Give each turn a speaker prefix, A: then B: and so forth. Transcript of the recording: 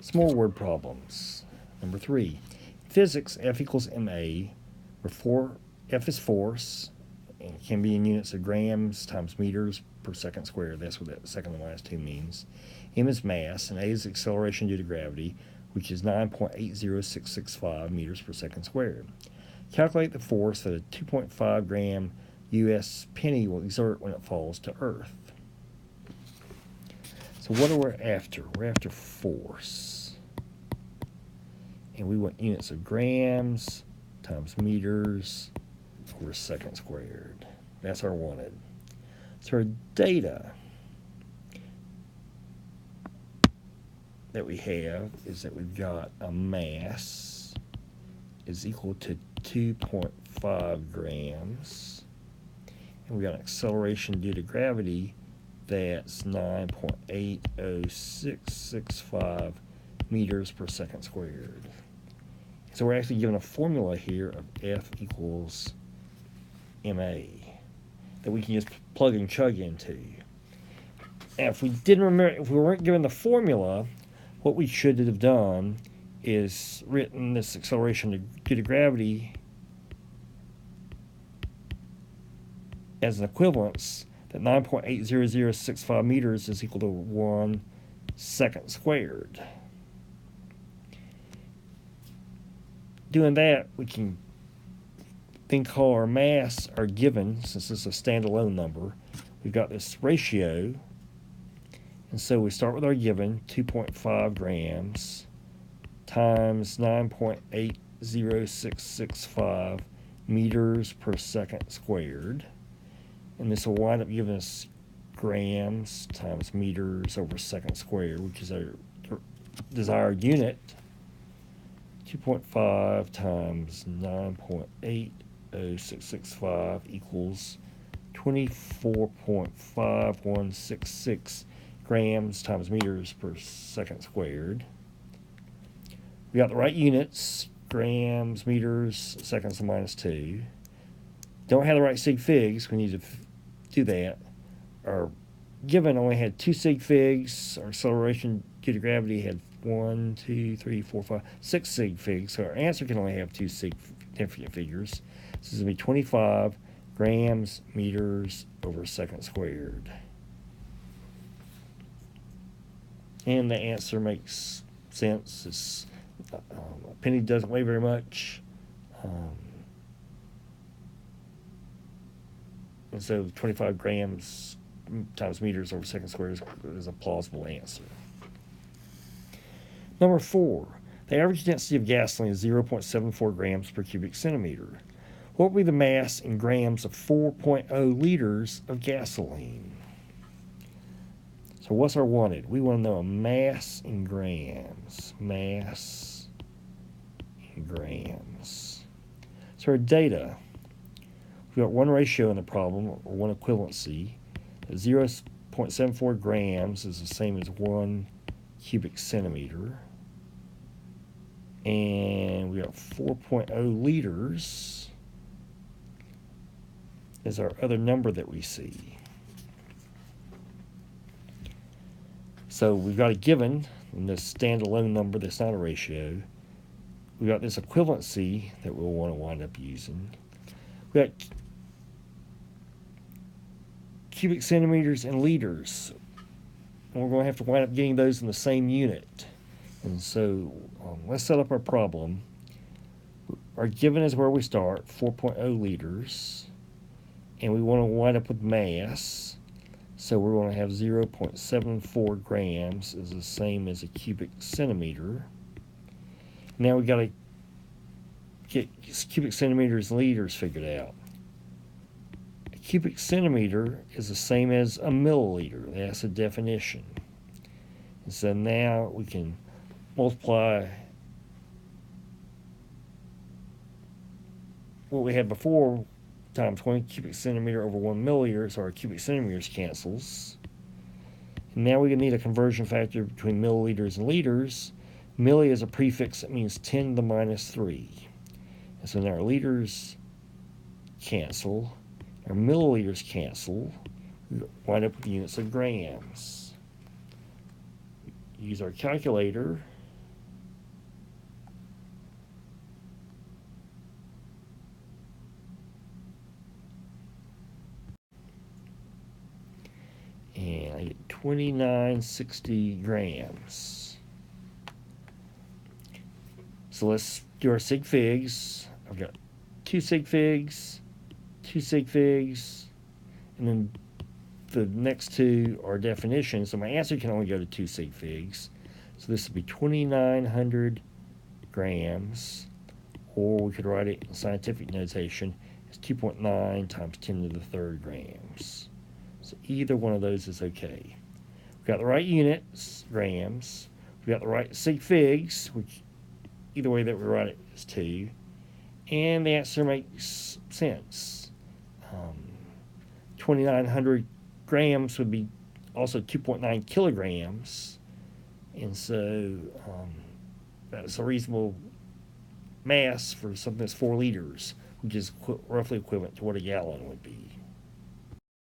A: Some more word problems. Number 3. Physics, F equals ma, where F is force, and it can be in units of grams times meters per second squared. That's what that second to minus 2 means. M is mass, and A is acceleration due to gravity, which is 9.80665 meters per second squared. Calculate the force that a 2.5 gram US penny will exert when it falls to Earth. So what are we after? We're after force. And we want units of grams times meters over second squared. That's our wanted. So our data that we have is that we've got a mass is equal to 2.5 grams. And we got an acceleration due to gravity that's 9.80665 meters per second squared. So we're actually given a formula here of F equals ma that we can just plug and chug into. And if we didn't remember, if we weren't given the formula, what we should have done is written this acceleration due to gravity as an equivalence that 9.80065 meters is equal to 1 second squared. Doing that, we can then call our mass our given, since this is a standalone number. We've got this ratio, and so we start with our given, 2.5 grams times 9.80665 meters per second squared. And this will wind up giving us grams times meters over second squared, which is our desired unit. 2.5 times 9.80665 equals 24.5166 grams times meters per second squared. We got the right units, grams, meters, seconds to minus 2. Don't have the right sig figs. We need to do that. Our given only had 2 sig figs. Our acceleration due to gravity had 1, 2, 3, 4, 5, 6 sig figs. So our answer can only have 2 significant figures. This is going to be 25 grams meters over second squared. And the answer makes sense. It's, a penny doesn't weigh very much. And so 25 grams times meters over second squared is a plausible answer. Number 4, the average density of gasoline is 0.74 grams per cubic centimeter. What would be the mass in grams of 4.0 liters of gasoline? So what's our wanted? We want to know a mass in grams. Mass in grams. So our data, we've got one ratio in the problem, or one equivalency. 0.74 grams is the same as 1 cubic centimeter. And we got 4.0 liters is our other number that we see. So we've got a given in this standalone number that's not a ratio. We've got this equivalency that we'll want to wind up using. We've got cubic centimeters and liters. And we're going to have to wind up getting those in the same unit. And so let's set up our problem. Our given is where we start, 4.0 liters. And we want to wind up with mass. So we're going to have 0.74 grams is the same as a cubic centimeter. Now we've got to get cubic centimeters and liters figured out. A cubic centimeter is the same as a milliliter. That's a definition. And so now we can multiply what we had before times 1 cubic centimeter over 1 milliliter, so our cubic centimeters cancels. And now we need a conversion factor between milliliters and liters. Milli is a prefix that means 10 to the minus 3. And so now our liters cancel, our milliliters cancel, we wind up with units of grams. Use our calculator. 2960 grams. So let's do our sig figs. I've got 2 sig figs, 2 sig figs, and then the next two are definitions. So my answer can only go to 2 sig figs. So this would be 2,900 grams, or we could write it in scientific notation as 2.9 times 10 to the third grams. So either one of those is okay. We've got the right units, grams. We've got the right sig figs, which either way that we write it is 2. And the answer makes sense. 2,900 grams would be also 2.9 kilograms. And so that's a reasonable mass for something that's 4 liters, which is roughly equivalent to what a gallon would be.